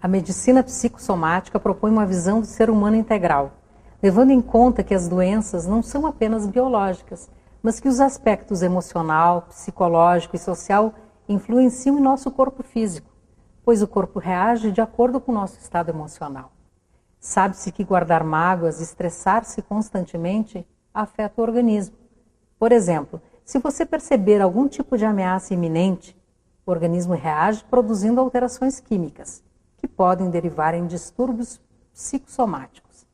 A medicina psicossomática propõe uma visão do ser humano integral, levando em conta que as doenças não são apenas biológicas, mas que os aspectos emocional, psicológico e social influenciam em nosso corpo físico, pois o corpo reage de acordo com o nosso estado emocional. Sabe-se que guardar mágoas e estressar-se constantemente afeta o organismo. Por exemplo, se você perceber algum tipo de ameaça iminente, o organismo reage produzindo alterações químicas, que podem derivar em distúrbios psicossomáticos.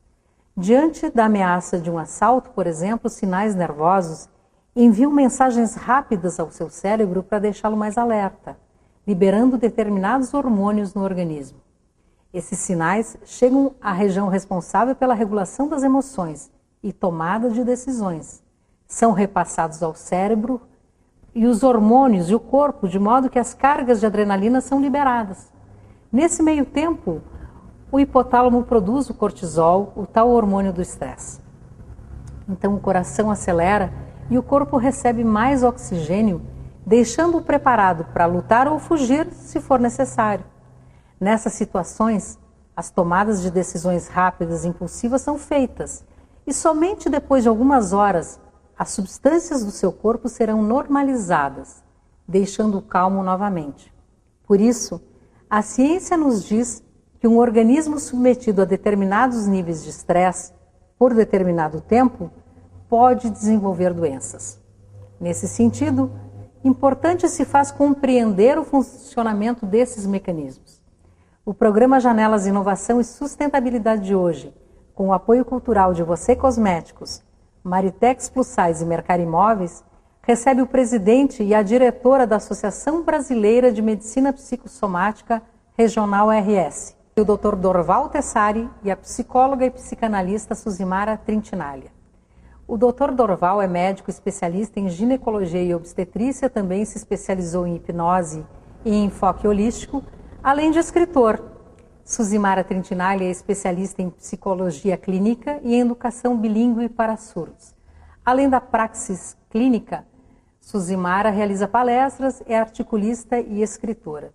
Diante da ameaça de um assalto, por exemplo, os sinais nervosos enviam mensagens rápidas ao seu cérebro para deixá-lo mais alerta, liberando determinados hormônios no organismo. Esses sinais chegam à região responsável pela regulação das emoções e tomada de decisões. São repassados ao cérebro e os hormônios e o corpo, de modo que as cargas de adrenalina são liberadas. Nesse meio tempo, o hipotálamo produz o cortisol, o tal hormônio do estresse. Então o coração acelera e o corpo recebe mais oxigênio, deixando-o preparado para lutar ou fugir se for necessário. Nessas situações, as tomadas de decisões rápidas e impulsivas são feitas, e somente depois de algumas horas, as substâncias do seu corpo serão normalizadas, deixando-o calmo novamente. Por isso, a ciência nos diz que um organismo submetido a determinados níveis de estresse por determinado tempo pode desenvolver doenças. Nesse sentido, importante se faz compreender o funcionamento desses mecanismos. O programa Janelas Inovação e Sustentabilidade de hoje, com o apoio cultural de Você Cosméticos, Maritex Plus Size e Mercado Imóveis, recebe o presidente e a diretora da Associação Brasileira de Medicina Psicossomática Regional RS, o Dr. Dorval Tessari e a psicóloga e psicanalista Suzimara Trintinaglia. O Dr. Dorval é médico especialista em ginecologia e obstetrícia, também se especializou em hipnose e em enfoque holístico, além de escritor. Suzimara Trintinaglia é especialista em psicologia clínica e em educação bilíngue para surdos. Além da praxis clínica, Suzimara realiza palestras, é articulista e escritora.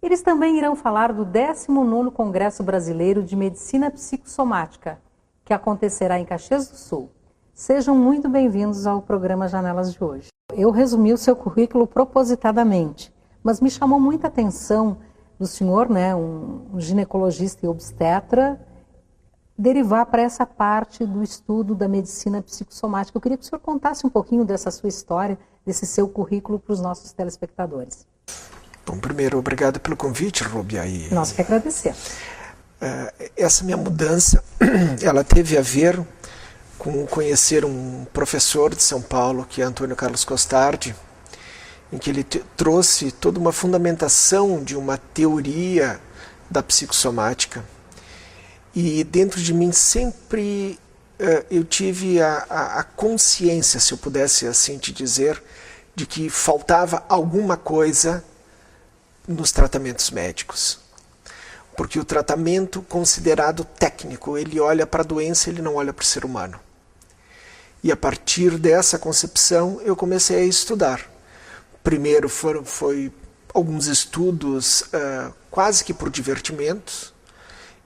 Eles também irão falar do 19º Congresso Brasileiro de Medicina Psicossomática, que acontecerá em Caxias do Sul. Sejam muito bem-vindos ao programa Janelas de hoje. Eu resumi o seu currículo propositadamente, mas me chamou muita atenção do senhor, né, um ginecologista e obstetra, derivar para essa parte do estudo da medicina psicossomática. Eu queria que o senhor contasse um pouquinho dessa sua história, desse seu currículo para os nossos telespectadores. Bom, primeiro, obrigado pelo convite, Rúbia. Nós que agradecemos. Essa minha mudança, ela teve a ver com conhecer um professor de São Paulo, que é Antônio Carlos Costardi, em que ele trouxe toda uma fundamentação de uma teoria da psicossomática. E dentro de mim sempre eu tive a consciência, se eu pudesse assim te dizer, de que faltava alguma coisa nos tratamentos médicos. Porque o tratamento considerado técnico, ele olha para a doença, ele não olha para o ser humano. E a partir dessa concepção eu comecei a estudar. Primeiro foi alguns estudos quase que por divertimento,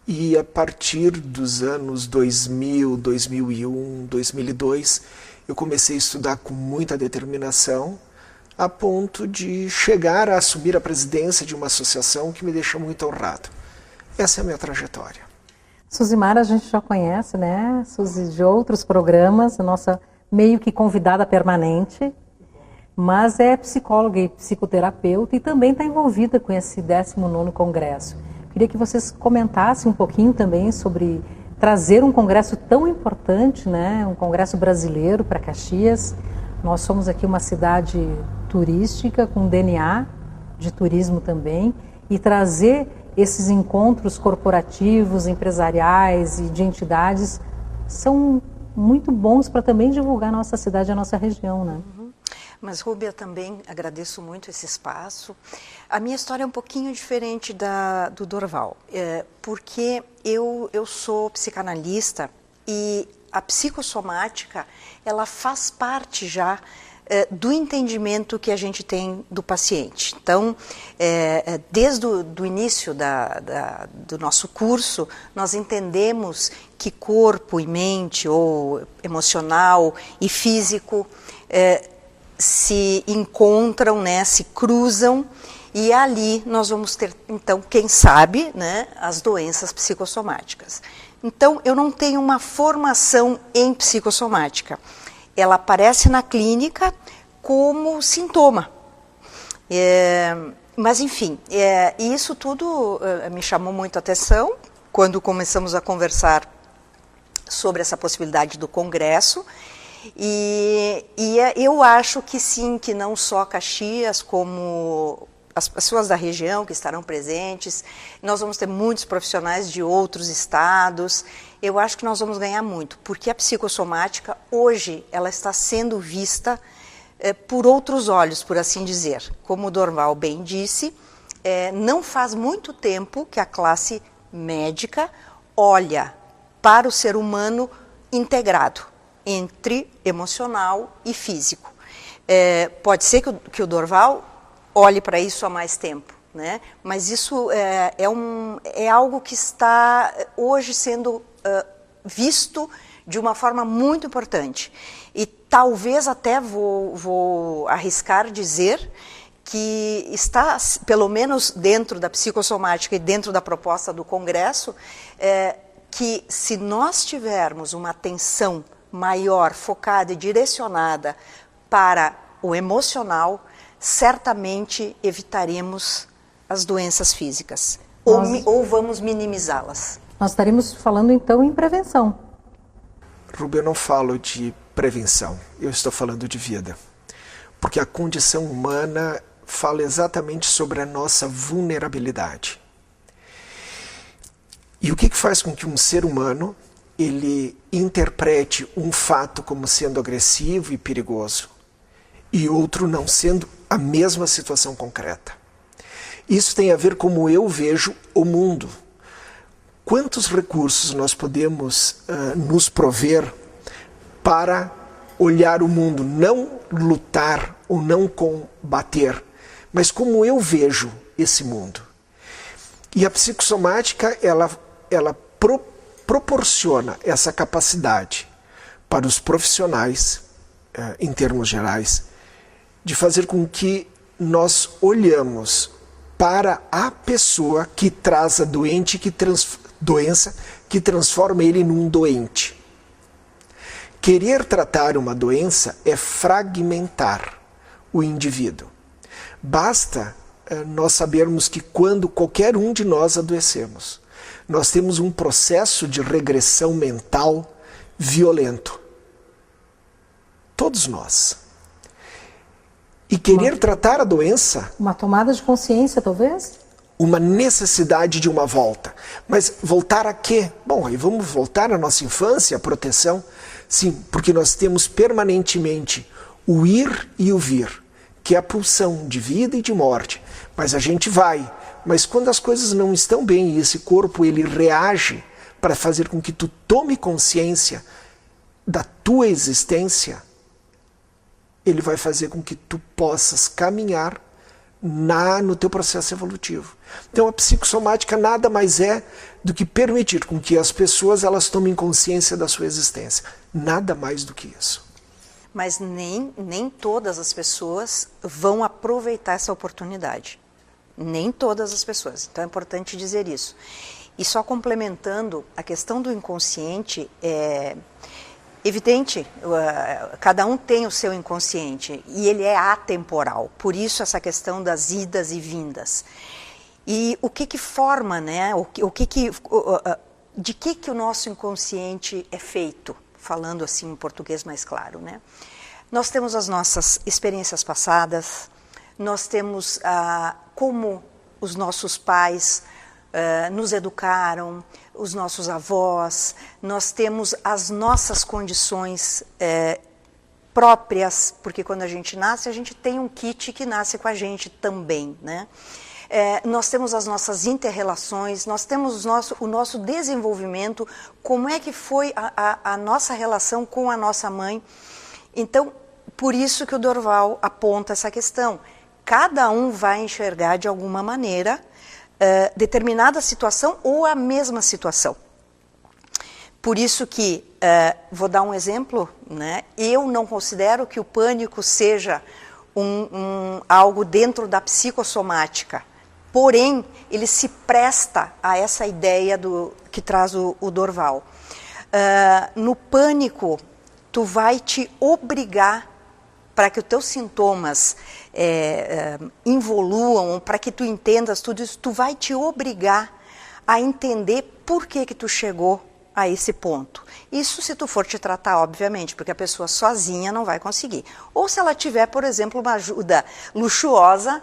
e a partir dos anos 2000, 2001, 2002, eu comecei a estudar com muita determinação, a ponto de chegar a assumir a presidência de uma associação que me deixa muito honrado. Essa é a minha trajetória. Suzimara a gente já conhece, né, Suzy, de outros programas, a nossa meio que convidada permanente, mas é psicóloga e psicoterapeuta e também está envolvida com esse 19º Congresso. Queria que vocês comentassem um pouquinho também sobre trazer um congresso tão importante, né, um congresso brasileiro para Caxias. Nós somos aqui uma cidade turística com DNA de turismo também, e trazer esses encontros corporativos, empresariais e de entidades são muito bons para também divulgar a nossa cidade e a nossa região, né? Mas, Rúbia, também agradeço muito esse espaço. A minha história é um pouquinho diferente do Dorval, porque eu sou psicanalista e a psicossomática, ela faz parte já do entendimento que a gente tem do paciente. Então, desde o início do nosso curso, nós entendemos que corpo e mente, ou emocional e físico, se encontram, né, se cruzam, e ali nós vamos ter, então, quem sabe, né, as doenças psicossomáticas. Então, eu não tenho uma formação em psicossomática. Ela aparece na clínica como sintoma. Mas, enfim, isso tudo me chamou muito a atenção quando começamos a conversar sobre essa possibilidade do congresso. E eu acho que sim, que não só Caxias, como as pessoas da região que estarão presentes, nós vamos ter muitos profissionais de outros estados. Eu acho que nós vamos ganhar muito, porque a psicossomática, hoje, ela está sendo vista por outros olhos, por assim dizer. Como o Dorval bem disse, não faz muito tempo que a classe médica olha para o ser humano integrado, entre emocional e físico. Pode ser que o Dorval olhe para isso há mais tempo, né? Mas isso é algo que está hoje sendo visto de uma forma muito importante. E talvez até vou arriscar dizer que está, pelo menos dentro da psicossomática e dentro da proposta do Congresso, que se nós tivermos uma atenção maior, focada e direcionada para o emocional, certamente evitaremos as doenças físicas, ou vamos minimizá-las. Nós estaremos falando então em prevenção. Rubem, eu não falo de prevenção, eu estou falando de vida. Porque a condição humana fala exatamente sobre a nossa vulnerabilidade. E o que faz com que um ser humano ele interprete um fato como sendo agressivo e perigoso e outro não sendo a mesma situação concreta? Isso tem a ver com como eu vejo o mundo. Quantos recursos nós podemos nos prover para olhar o mundo, não lutar ou não combater, mas como eu vejo esse mundo. E a psicossomática, ela proporciona essa capacidade para os profissionais, em termos gerais, de fazer com que nós olhamos para a pessoa que traz a doença que transforma ele num doente. Querer tratar uma doença é fragmentar o indivíduo. Basta nós sabermos que quando qualquer um de nós adoecemos, nós temos um processo de regressão mental violento. Todos nós. E querer tratar a doença... Uma tomada de consciência, talvez? Uma necessidade de uma volta. Mas voltar a quê? Bom, aí vamos voltar à nossa infância, à proteção. Sim, porque nós temos permanentemente o ir e o vir, que é a pulsão de vida e de morte. Mas a gente vai. Mas quando as coisas não estão bem e esse corpo ele reage para fazer com que tu tome consciência da tua existência, ele vai fazer com que tu possas caminhar no teu processo evolutivo. Então a psicossomática nada mais é do que permitir com que as pessoas elas tomem consciência da sua existência. Nada mais do que isso. Mas nem todas as pessoas vão aproveitar essa oportunidade. Nem todas as pessoas. Então é importante dizer isso. E só complementando, a questão do inconsciente é evidente, cada um tem o seu inconsciente e ele é atemporal, por isso essa questão das idas e vindas. E o que forma, né? De que o nosso inconsciente é feito, falando assim em português mais claro, né? Nós temos as nossas experiências passadas, nós temos como os nossos pais nos educaram, os nossos avós, nós temos as nossas condições próprias, porque quando a gente nasce, a gente tem um kit que nasce com a gente também, né? Nós temos as nossas inter-relações, nós temos o nosso desenvolvimento, como é que foi a nossa relação com a nossa mãe. Então, por isso que o Dorval aponta essa questão. Cada um vai enxergar de alguma maneira determinada situação ou a mesma situação. Por isso que, vou dar um exemplo, né? Eu não considero que o pânico seja algo dentro da psicossomática, porém, ele se presta a essa ideia que traz o Dorval. No pânico, tu vai te obrigar, para que os teus sintomas involuam, para que tu entendas tudo isso, tu vai te obrigar a entender por que tu chegou a esse ponto. Isso se tu for te tratar, obviamente, porque a pessoa sozinha não vai conseguir. Ou se ela tiver, por exemplo, uma ajuda luxuosa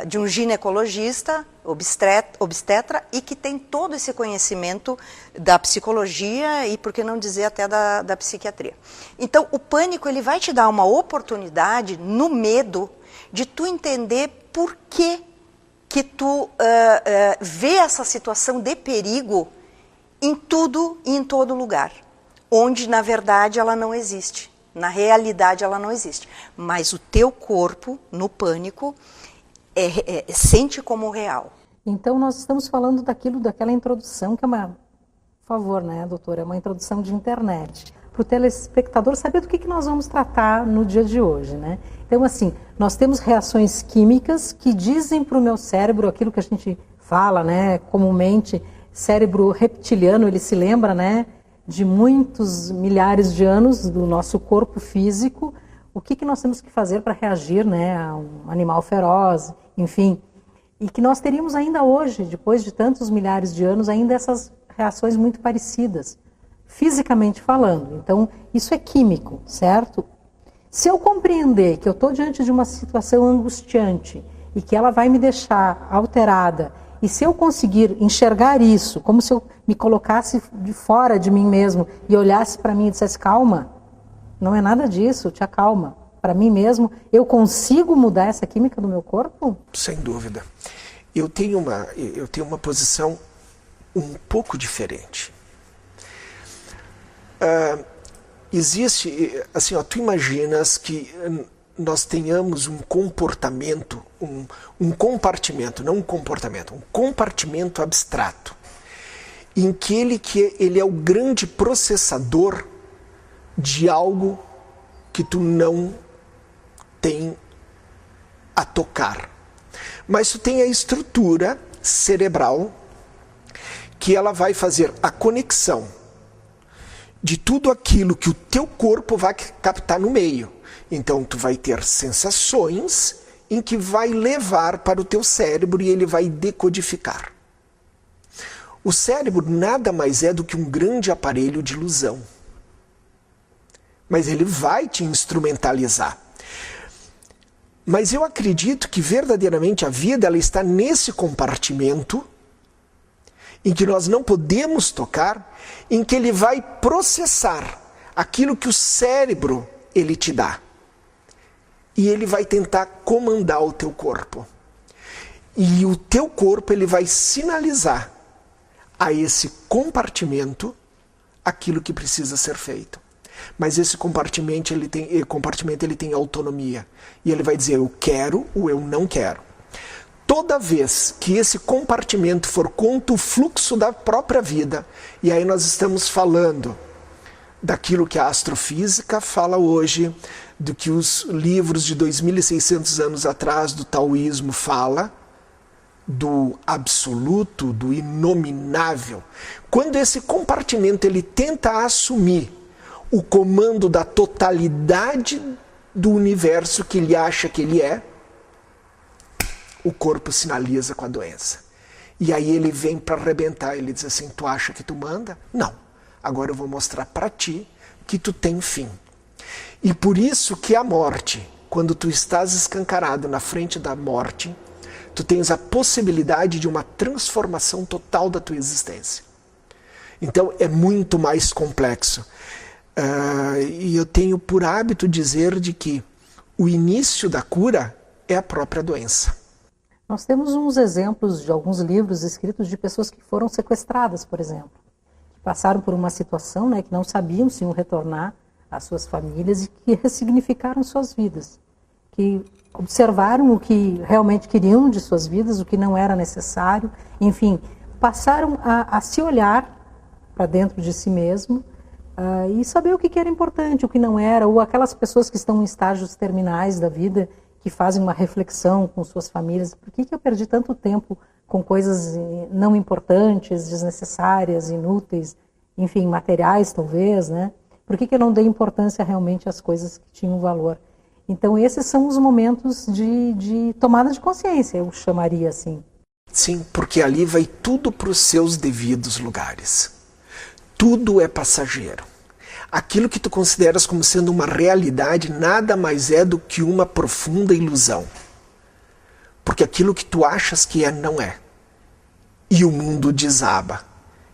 de um ginecologista, obstetra, e que tem todo esse conhecimento da psicologia e, por que não dizer, até da psiquiatria. Então, o pânico ele vai te dar uma oportunidade, no medo, de tu entender por que tu vê essa situação de perigo em tudo e em todo lugar, onde, na verdade, ela não existe. Na realidade, ela não existe. Mas o teu corpo, no pânico, sente como real. Então, nós estamos falando daquela introdução, que é uma, por favor, né, doutora, é uma introdução de internet, para o telespectador saber do que nós vamos tratar no dia de hoje, né? Então, assim, nós temos reações químicas que dizem para o meu cérebro aquilo que a gente fala, né, comumente, cérebro reptiliano, ele se lembra, né, de muitos milhares de anos do nosso corpo físico, o que nós temos que fazer para reagir, né, a um animal feroz, enfim. E que nós teríamos ainda hoje, depois de tantos milhares de anos, ainda essas reações muito parecidas, fisicamente falando. Então, isso é químico, certo? Se eu compreender que eu estou diante de uma situação angustiante e que ela vai me deixar alterada, e se eu conseguir enxergar isso, como se eu me colocasse de fora de mim mesmo e olhasse para mim e dissesse, calma, não é nada disso, te acalma. Para mim mesmo, eu consigo mudar essa química do meu corpo? Sem dúvida. Eu tenho uma posição um pouco diferente. Existe, assim, tu imaginas que nós tenhamos um comportamento, um compartimento, não um comportamento, um compartimento abstrato, em que ele é o grande processador de algo que tu não tem a tocar. Mas tu tem a estrutura cerebral que ela vai fazer a conexão de tudo aquilo que o teu corpo vai captar no meio. Então, tu vai ter sensações em que vai levar para o teu cérebro e ele vai decodificar. O cérebro nada mais é do que um grande aparelho de ilusão. Mas ele vai te instrumentalizar. Mas eu acredito que verdadeiramente a vida ela está nesse compartimento em que nós não podemos tocar, em que ele vai processar aquilo que o cérebro ele te dá. E ele vai tentar comandar o teu corpo. E o teu corpo ele vai sinalizar a esse compartimento aquilo que precisa ser feito. Mas esse compartimento ele tem autonomia. E ele vai dizer eu quero ou eu não quero. Toda vez que esse compartimento for contra o fluxo da própria vida, e aí nós estamos falando daquilo que a astrofísica fala hoje, do que os livros de 2.600 anos atrás do taoísmo fala, do absoluto, do inominável. Quando esse compartimento ele tenta assumir o comando da totalidade do universo que ele acha que ele é, o corpo sinaliza com a doença. E aí ele vem para arrebentar, ele diz assim, tu acha que tu manda? Não. Agora eu vou mostrar para ti que tu tem fim. E por isso que a morte, quando tu estás escancarado na frente da morte, tu tens a possibilidade de uma transformação total da tua existência. Então é muito mais complexo. E eu tenho por hábito dizer de que o início da cura é a própria doença. Nós temos uns exemplos de alguns livros escritos de pessoas que foram sequestradas, por exemplo. Que passaram por uma situação, né, que não sabiam se iam retornar as suas famílias e que ressignificaram suas vidas, que observaram o que realmente queriam de suas vidas, o que não era necessário, enfim, passaram a se olhar para dentro de si mesmo e saber o que era importante, o que não era, ou aquelas pessoas que estão em estágios terminais da vida, que fazem uma reflexão com suas famílias, por que eu perdi tanto tempo com coisas não importantes, desnecessárias, inúteis, enfim, materiais talvez, né? Por que eu não dei importância realmente às coisas que tinham valor? Então esses são os momentos de tomada de consciência, eu chamaria assim. Sim, porque ali vai tudo para os seus devidos lugares. Tudo é passageiro. Aquilo que tu consideras como sendo uma realidade nada mais é do que uma profunda ilusão. Porque aquilo que tu achas que é, não é. E o mundo desaba.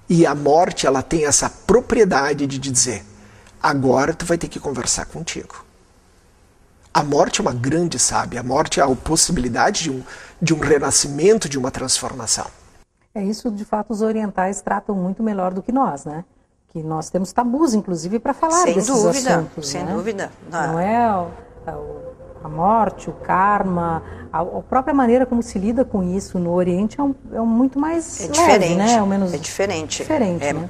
E a morte, ela tem essa propriedade de dizer, agora tu vai ter que conversar contigo. A morte é uma grande sábia. A morte é a possibilidade de um renascimento, de uma transformação. É isso, de fato, os orientais tratam muito melhor do que nós, né? Que nós temos tabus, inclusive, para falar desses assuntos. Sem né? dúvida. Não é a morte, o karma, a própria maneira como se lida com isso no Oriente é muito mais leve, né? Ao menos diferente. Né?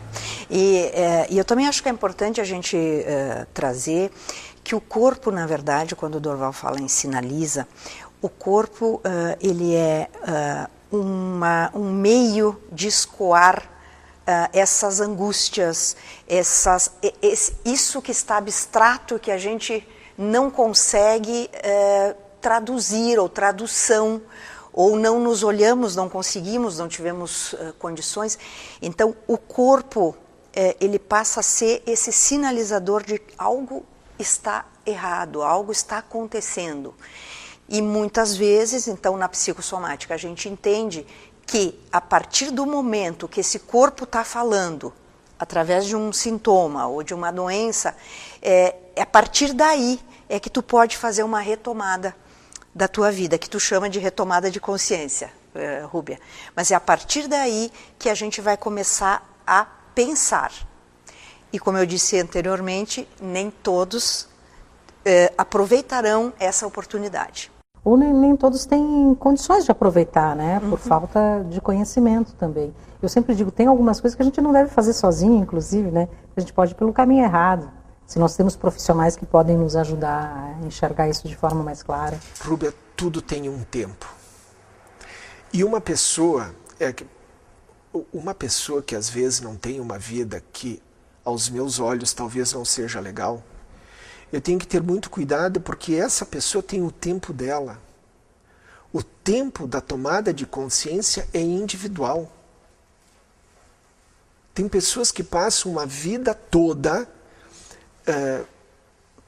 E eu também acho que é importante a gente trazer que o corpo, na verdade, quando o Dorval fala em sinaliza, o corpo ele é um meio de escoar essas angústias, isso que está abstrato, que a gente não consegue traduzir, ou tradução, ou não nos olhamos, não conseguimos, não tivemos condições. Então, o corpo, ele passa a ser esse sinalizador de algo está errado, algo está acontecendo. E muitas vezes, então, na psicossomática, a gente entende que a partir do momento que esse corpo está falando, através de um sintoma ou de uma doença, a partir daí é que tu pode fazer uma retomada da tua vida, que tu chama de retomada de consciência, Rúbia. Mas é a partir daí que a gente vai começar a pensar. E como eu disse anteriormente, nem todos aproveitarão essa oportunidade. Ou nem todos têm condições de aproveitar, né? Por falta de conhecimento também. Eu sempre digo, tem algumas coisas que a gente não deve fazer sozinho, inclusive, né? A gente pode ir pelo caminho errado. Se nós temos profissionais que podem nos ajudar a enxergar isso de forma mais clara. Rúbia, tudo tem um tempo. E uma pessoa que às vezes não tem uma vida que, aos meus olhos, talvez não seja legal, eu tenho que ter muito cuidado, porque essa pessoa tem o tempo dela. O tempo da tomada de consciência é individual. Tem pessoas que passam uma vida toda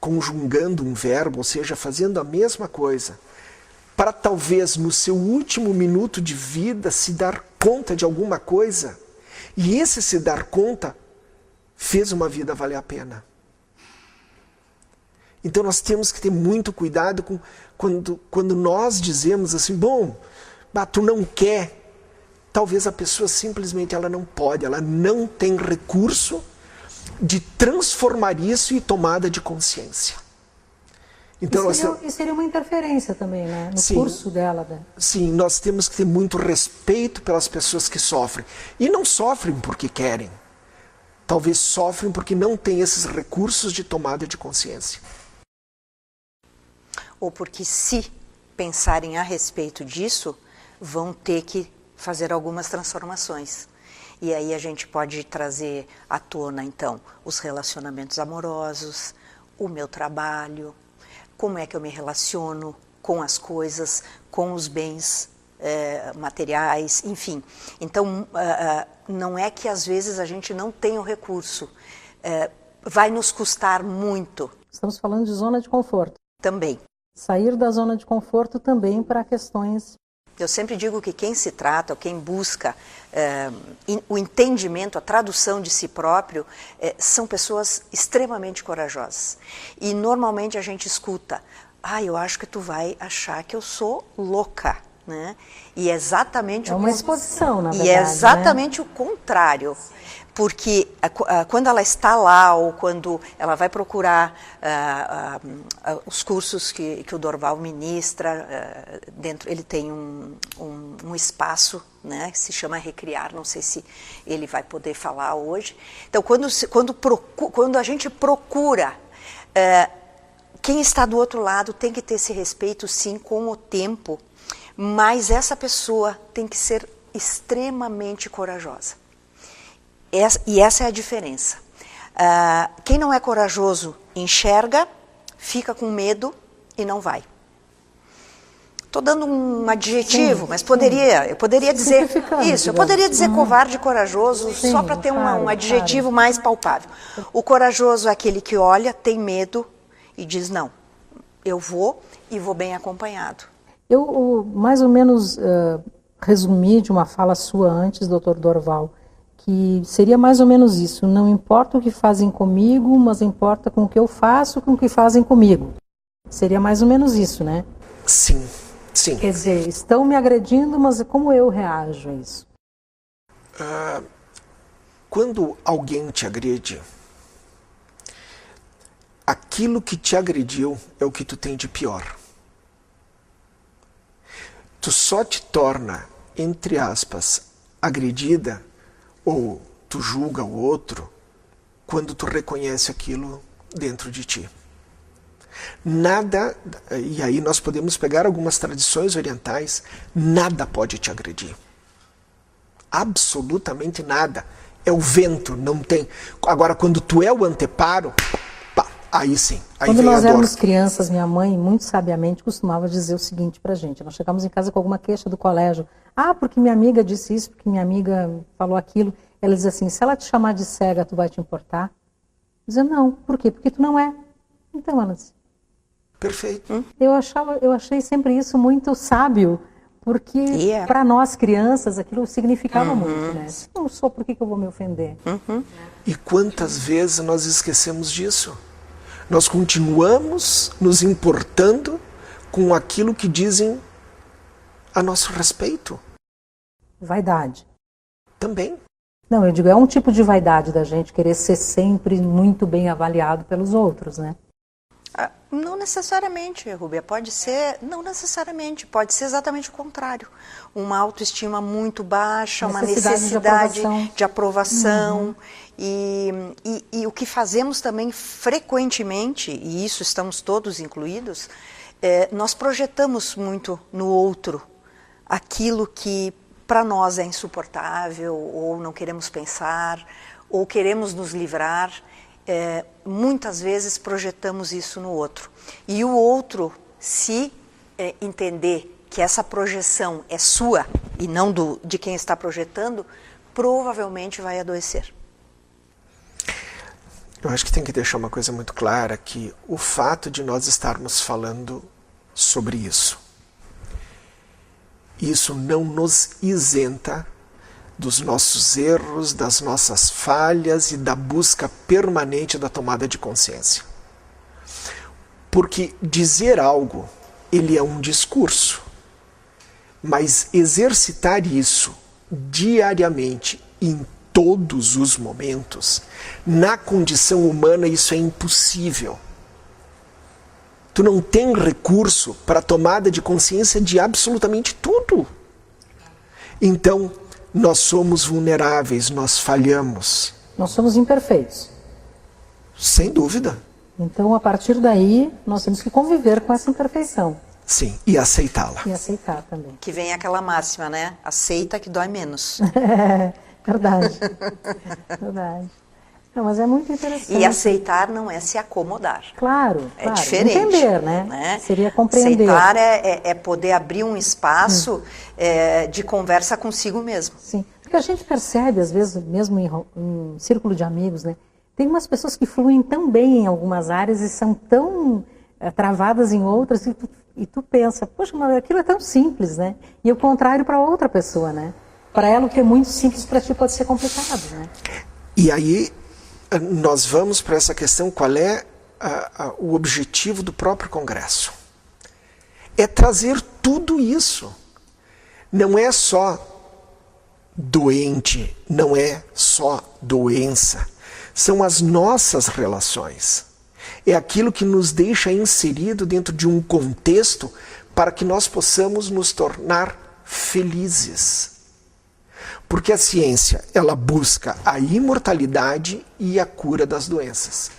conjugando um verbo, ou seja, fazendo a mesma coisa, para talvez no seu último minuto de vida se dar conta de alguma coisa, e esse se dar conta fez uma vida valer a pena. Então nós temos que ter muito cuidado quando nós dizemos assim, bom, tu não quer. Talvez a pessoa simplesmente ela não pode, ela não tem recurso de transformar isso em tomada de consciência. Então, e seria uma interferência também, né? No curso dela. Sim, nós temos que ter muito respeito pelas pessoas que sofrem. E não sofrem porque querem. Talvez sofrem porque não têm esses recursos de tomada de consciência. Ou porque, se pensarem a respeito disso, vão ter que fazer algumas transformações. E aí a gente pode trazer à tona, então, os relacionamentos amorosos, o meu trabalho, como é que eu me relaciono com as coisas, com os bens materiais, enfim. Então, não é que às vezes a gente não tenha o recurso, vai nos custar muito. Estamos falando de zona de conforto. Também. Sair da zona de conforto também para questões... Eu sempre digo que quem se trata, ou quem busca o entendimento, a tradução de si próprio, são pessoas extremamente corajosas. E normalmente a gente escuta, eu acho que tu vai achar que eu sou louca. né? E é exatamente uma exposição, na verdade. E é exatamente o contrário. Porque quando ela está lá, ou quando ela vai procurar os cursos que o Dorval ministra, dentro ele tem um espaço, né, que se chama Recriar, não sei se ele vai poder falar hoje. Então, quando a gente procura, quem está do outro lado tem que ter esse respeito, sim, com o tempo, mas essa pessoa tem que ser extremamente corajosa. E essa é a diferença. Quem não é corajoso enxerga, fica com medo e não vai. Estou dando um adjetivo, mas eu poderia dizer isso. Eu poderia dizer covarde e corajoso, só para ter um adjetivo mais palpável. O corajoso é aquele que olha, tem medo e diz não. Eu vou e vou bem acompanhado. Eu mais ou menos resumi de uma fala sua antes, doutor Dorval, que seria mais ou menos isso. Não importa o que fazem comigo, mas importa com o que eu faço, com o que fazem comigo. Seria mais ou menos isso, né? Sim, sim. Quer dizer, estão me agredindo, mas como eu reajo a isso? Quando alguém te agride, aquilo que te agrediu é o que tu tem de pior. Tu só te torna, entre aspas, agredida, ou tu julga o outro, quando tu reconhece aquilo dentro de ti. Nada, e aí nós podemos pegar algumas tradições orientais, nada pode te agredir. Absolutamente nada. É o vento, não tem. Agora, quando tu é o anteparo, pá, aí sim, aí quando vem nós a dor. éramos crianças, minha mãe, muito sabiamente, costumava dizer o seguinte pra gente. Nós chegamos em casa com alguma queixa do colégio. Porque minha amiga disse isso, porque minha amiga falou aquilo. Ela diz assim, se ela te chamar de cega, tu vai te importar? Eu dizia, não. Por quê? Porque tu não é. Então, ela disse. Perfeito. Eu achei sempre isso muito sábio, porque para nós crianças aquilo significava muito, né? Se eu não sou, por que eu vou me ofender? E quantas vezes nós esquecemos disso? Nós continuamos nos importando com aquilo que dizem a nosso respeito. Vaidade. Também. Não, eu digo, é um tipo de vaidade da gente querer ser sempre muito bem avaliado pelos outros, né? Não necessariamente, Rúbia, pode ser, não necessariamente, pode ser exatamente o contrário. Uma autoestima muito baixa, uma necessidade de aprovação. E o que fazemos também frequentemente, e isso estamos todos incluídos, nós projetamos muito no outro aquilo que para nós é insuportável, ou não queremos pensar, ou queremos nos livrar. Muitas vezes projetamos isso no outro. E o outro, se entender que essa projeção é sua e não de quem está projetando, provavelmente vai adoecer. Eu acho que tem que deixar uma coisa muito clara, que o fato de nós estarmos falando sobre isso não nos isenta dos nossos erros, das nossas falhas e da busca permanente da tomada de consciência. Porque dizer algo, ele é um discurso, mas exercitar isso diariamente, em todos os momentos, na condição humana isso é impossível. Tu não tem recurso para tomada de consciência de absolutamente tudo. Então, nós somos vulneráveis, nós falhamos. Nós somos imperfeitos. Sem dúvida. Então, a partir daí, nós temos que conviver com essa imperfeição. Sim, e aceitá-la. E aceitar também. Que vem aquela máxima, né? Aceita que dói menos. Verdade. Verdade. Não, mas é muito interessante. E aceitar não é se acomodar. Claro, é diferente. Entender, né? Seria compreender. Aceitar é poder abrir um espaço de conversa consigo mesmo. Sim, porque a gente percebe, às vezes, mesmo em círculo de amigos, né? Tem umas pessoas que fluem tão bem em algumas áreas e são tão travadas em outras, e tu pensa, poxa, mas aquilo é tão simples, né? E o contrário para outra pessoa, né? Para ela o que é muito simples para ti pode ser complicado, né? E aí nós vamos para essa questão, qual é o objetivo do próprio Congresso? É trazer tudo isso. não é só doente, não é só doença. São as nossas relações. É aquilo que nos deixa inserido dentro de um contexto para que nós possamos nos tornar felizes. Porque a ciência, ela busca a imortalidade e a cura das doenças.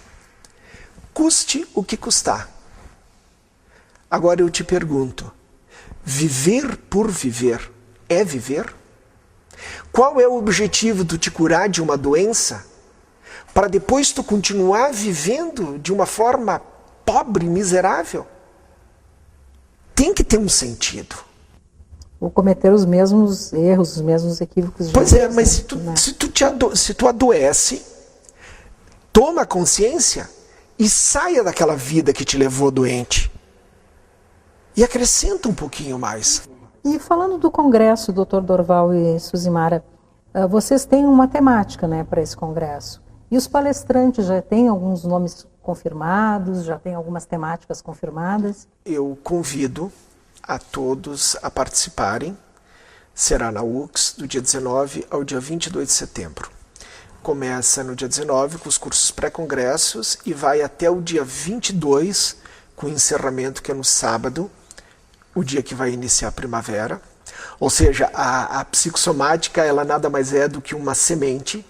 Custe o que custar. Agora eu te pergunto, viver por viver é viver? Qual é o objetivo de te curar de uma doença para depois tu continuar vivendo de uma forma pobre, miserável? Tem que ter um sentido. Ou cometer os mesmos erros, os mesmos equívocos. Pois é, mas se tu adoece, toma consciência e saia daquela vida que te levou doente. E acrescenta um pouquinho mais. E falando do congresso, Dr. Dorval e Suzimara, vocês têm uma temática, né, para esse congresso. E os palestrantes já têm alguns nomes confirmados, já têm algumas temáticas confirmadas? Eu convido a todos a participarem. Será na UX, do dia 19 ao dia 22 de setembro. Começa no dia 19 com os cursos pré-congressos e vai até o dia 22 com o encerramento, que é no sábado, o dia que vai iniciar a primavera. Ou seja, a psicossomática, ela nada mais é do que uma semente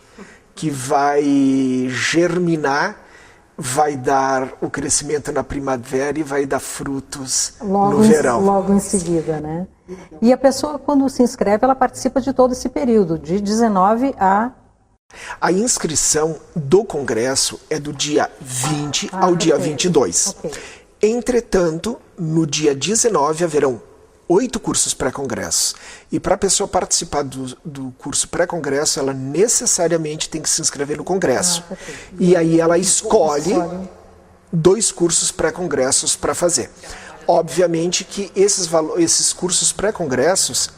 que vai germinar, vai dar o crescimento na primavera e vai dar frutos no verão. Logo em seguida, né? E a pessoa, quando se inscreve, ela participa de todo esse período, de 19 a... A inscrição do congresso é do dia 20 ao dia 22. Okay. Entretanto, no dia 19 haverão 8 cursos pré-congressos. E para a pessoa participar do curso pré-congresso, ela necessariamente tem que se inscrever no congresso. E aí ela escolhe 2 cursos pré-congressos para fazer. Obviamente que esses cursos pré-congressos,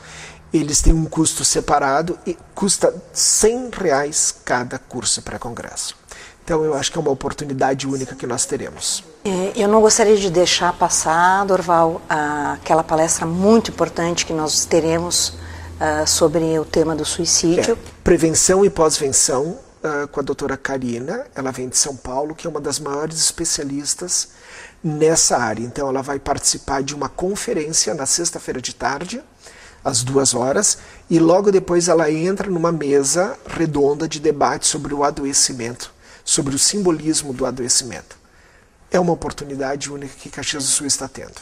eles têm um custo separado e custa R$100 cada curso pré-congresso. Então eu acho que é uma oportunidade única que nós teremos. Eu não gostaria de deixar passar, Dorval, aquela palestra muito importante que nós teremos sobre o tema do suicídio. Prevenção e pós-venção, com a doutora Karina. Ela vem de São Paulo, que é uma das maiores especialistas nessa área. Então ela vai participar de uma conferência na sexta-feira de tarde, às 2 horas, e logo depois ela entra numa mesa redonda de debate sobre o adoecimento, sobre o simbolismo do adoecimento. É uma oportunidade única que Caxias do Sul está tendo.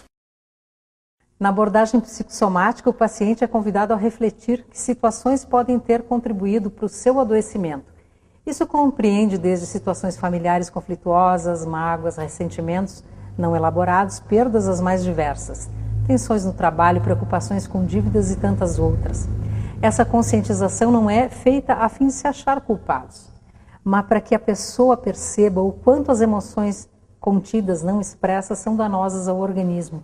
Na abordagem psicossomática, o paciente é convidado a refletir que situações podem ter contribuído para o seu adoecimento. Isso compreende desde situações familiares conflituosas, mágoas, ressentimentos não elaborados, perdas as mais diversas, tensões no trabalho, preocupações com dívidas e tantas outras. Essa conscientização não é feita a fim de se achar culpados, mas para que a pessoa perceba o quanto as emoções contidas não expressas são danosas ao organismo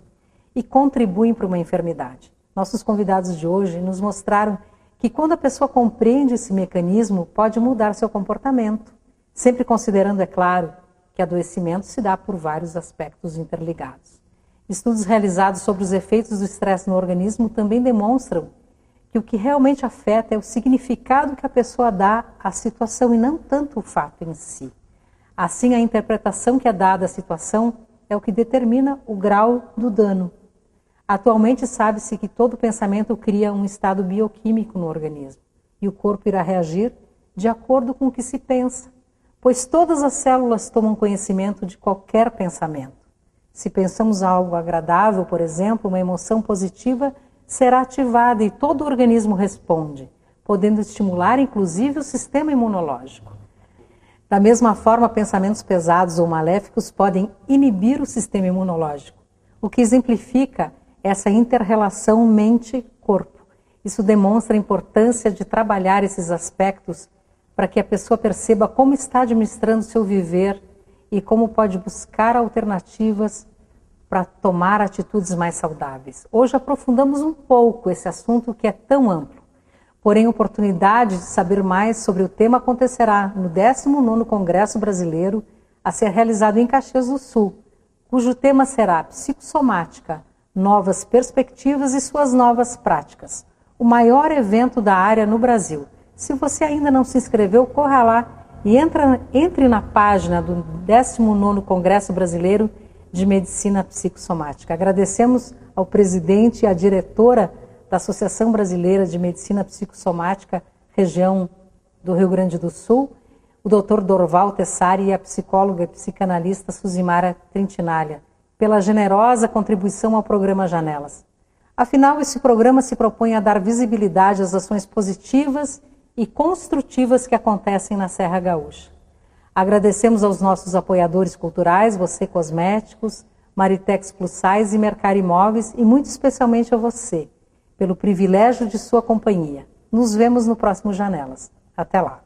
e contribuem para uma enfermidade. Nossos convidados de hoje nos mostraram que quando a pessoa compreende esse mecanismo, pode mudar seu comportamento, sempre considerando, é claro, que adoecimento se dá por vários aspectos interligados. Estudos realizados sobre os efeitos do estresse no organismo também demonstram que o que realmente afeta é o significado que a pessoa dá à situação e não tanto o fato em si. Assim, a interpretação que é dada à situação é o que determina o grau do dano. Atualmente sabe-se que todo pensamento cria um estado bioquímico no organismo e o corpo irá reagir de acordo com o que se pensa, pois todas as células tomam conhecimento de qualquer pensamento. Se pensamos algo agradável, por exemplo, uma emoção positiva será ativada e todo o organismo responde, podendo estimular inclusive o sistema imunológico. Da mesma forma, pensamentos pesados ou maléficos podem inibir o sistema imunológico, o que exemplifica essa inter-relação mente-corpo. Isso demonstra a importância de trabalhar esses aspectos para que a pessoa perceba como está administrando seu viver e como pode buscar alternativas para tomar atitudes mais saudáveis. Hoje aprofundamos um pouco esse assunto que é tão amplo. Porém, a oportunidade de saber mais sobre o tema acontecerá no 19º Congresso Brasileiro a ser realizado em Caxias do Sul, cujo tema será Psicossomática, Novas Perspectivas e Suas Novas Práticas. o maior evento da área no Brasil. Se você ainda não se inscreveu, corra lá e entre na página do 19º Congresso Brasileiro de Medicina Psicossomática. Agradecemos ao presidente e à diretora da Associação Brasileira de Medicina Psicossomática, região do Rio Grande do Sul, o Dr. Dorval Tessari e a psicóloga e psicanalista Suzimara Trintinaglia, pela generosa contribuição ao programa Janelas. Afinal, esse programa se propõe a dar visibilidade às ações positivas e construtivas que acontecem na Serra Gaúcha. Agradecemos aos nossos apoiadores culturais, Você Cosméticos, Maritex Plus Size e Mercari Imóveis, e muito especialmente a você, pelo privilégio de sua companhia. Nos vemos no próximo Janelas. Até lá!